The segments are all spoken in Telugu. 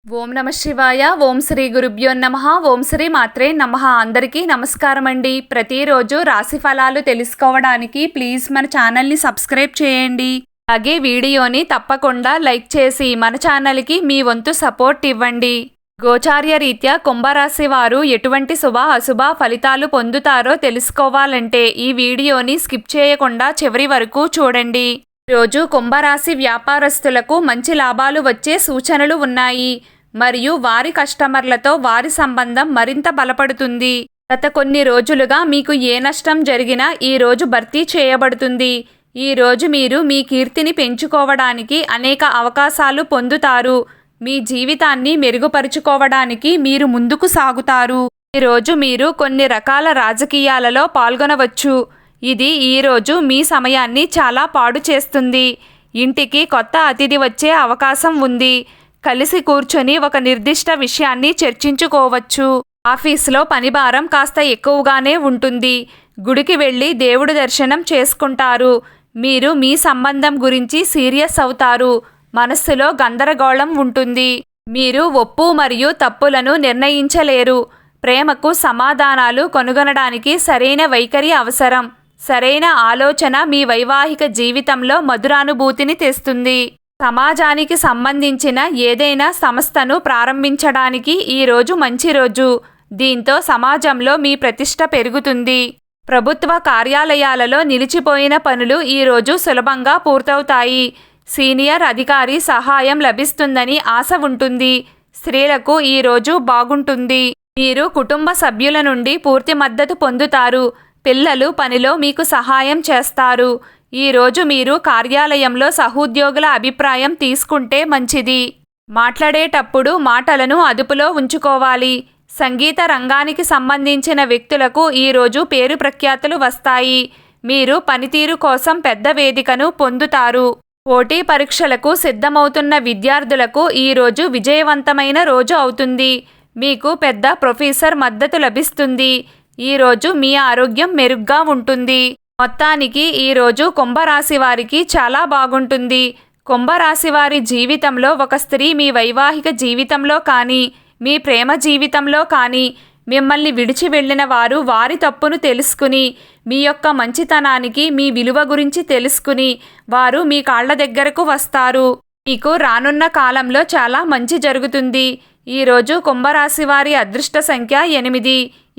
ఓం నమ శివాయ. ఓం శ్రీ గురుభ్యో నమః. ఓం శ్రీ మాత్రే నమః. అందరికీ నమస్కారం అండి. ప్రతిరోజు రాశి ఫలాలు తెలుసుకోవడానికి ప్లీజ్ మన ఛానల్ని సబ్స్క్రైబ్ చేయండి. అలాగే వీడియోని తప్పకుండా లైక్ చేసి మన ఛానల్కి మీ వంతు సపోర్ట్ ఇవ్వండి. గోచార్య రీత్యా కుంభరాశి వారు ఎటువంటి శుభ అశుభ ఫలితాలు పొందుతారో తెలుసుకోవాలంటే ఈ వీడియోని స్కిప్ చేయకుండా చివరి వరకు చూడండి. ఈరోజు కుంభరాశి వ్యాపారస్తులకు మంచి లాభాలు వచ్చే సూచనలు ఉన్నాయి. మరియు వారి కస్టమర్లతో వారి సంబంధం మరింత బలపడుతుంది. గత కొన్ని రోజులుగా మీకు ఏ నష్టం జరిగినా ఈ రోజు భర్తీ చేయబడుతుంది. ఈ రోజు మీరు మీ కీర్తిని పెంచుకోవడానికి అనేక అవకాశాలు పొందుతారు. మీ జీవితాన్ని మెరుగుపరుచుకోవడానికి మీరు ముందుకు సాగుతారు. ఈరోజు మీరు కొన్ని రకాల రాజకీయాలలో పాల్గొనవచ్చు. ఇది ఈరోజు మీ సమయాన్ని చాలా పాడు చేస్తుంది. ఇంటికి కొత్త అతిథి వచ్చే అవకాశం ఉంది. కలిసి కూర్చొని ఒక నిర్దిష్ట విషయాన్ని చర్చించుకోవచ్చు. ఆఫీసులో పనిభారం కాస్త ఎక్కువగానే ఉంటుంది. గుడికి వెళ్ళి దేవుడి దర్శనం చేసుకుంటారు. మీరు మీ సంబంధం గురించి సీరియస్ అవుతారు. మనస్సులో గందరగోళం ఉంటుంది. మీరు ఒప్పు మరియు తప్పులను నిర్ణయించలేరు. ప్రేమకు సమాధానాలు కనుగొనడానికి సరైన వైఖరి అవసరం. సరైన ఆలోచన మీ వైవాహిక జీవితంలో మధురానుభూతిని తెస్తుంది. సమాజానికి సంబంధించిన ఏదైనా సంస్థను ప్రారంభించడానికి ఈరోజు మంచి రోజు. దీంతో సమాజంలో మీ ప్రతిష్ట పెరుగుతుంది. ప్రభుత్వ కార్యాలయాలలో నిలిచిపోయిన పనులు ఈరోజు సులభంగా పూర్తవుతాయి. సీనియర్ అధికారి సహాయం లభిస్తుందని ఆశ ఉంటుంది. స్త్రీలకు ఈరోజు బాగుంటుంది. మీరు కుటుంబ సభ్యుల నుండి పూర్తి మద్దతు పొందుతారు. పిల్లలు పనిలో మీకు సహాయం చేస్తారు. ఈరోజు మీరు కార్యాలయంలో సహోద్యోగుల అభిప్రాయం తీసుకుంటే మంచిది. మాట్లాడేటప్పుడు మాటలను అదుపులో ఉంచుకోవాలి. సంగీత రంగానికి సంబంధించిన వ్యక్తులకు ఈరోజు పేరు ప్రఖ్యాతులు వస్తాయి. మీరు పనితీరు కోసం పెద్ద వేదికను పొందుతారు. పోటీ పరీక్షలకు సిద్ధమవుతున్న విద్యార్థులకు ఈరోజు విజయవంతమైన రోజు అవుతుంది. మీకు పెద్ద ప్రొఫెసర్ మద్దతు లభిస్తుంది. ఈరోజు మీ ఆరోగ్యం మెరుగ్గా ఉంటుంది. మొత్తానికి ఈరోజు కుంభరాశి వారికి చాలా బాగుంటుంది. కుంభరాశి వారి జీవితంలో ఒక స్త్రీ మీ వైవాహిక జీవితంలో కానీ మీ ప్రేమ జీవితంలో కానీ మిమ్మల్ని విడిచి వెళ్ళిన వారు వారి తప్పును తెలుసుకుని మీ యొక్క మంచితనానికి మీ విలువ గురించి తెలుసుకుని వారు మీ కాళ్ల దగ్గరకు వస్తారు. మీకు రానున్న కాలంలో చాలా మంచి జరుగుతుంది. ఈరోజు కుంభరాశి వారి అదృష్ట సంఖ్య 8.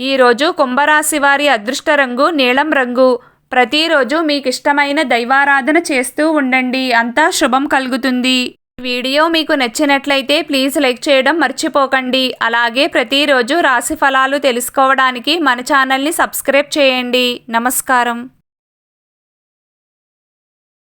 ఈరోజు కుంభరాశి వారి అదృష్ట రంగు నీలం రంగు. ప్రతిరోజు మీకు ఇష్టమైన దైవారాధన చేస్తూ ఉండండి. అంతా శుభం కలుగుతుంది. వీడియో మీకు నచ్చినట్లయితే ప్లీజ్ లైక్ చేయడం మర్చిపోకండి. అలాగే ప్రతిరోజు రాశి ఫలాలు తెలుసుకోవడానికి మన ఛానల్ని సబ్స్క్రైబ్ చేయండి. నమస్కారం.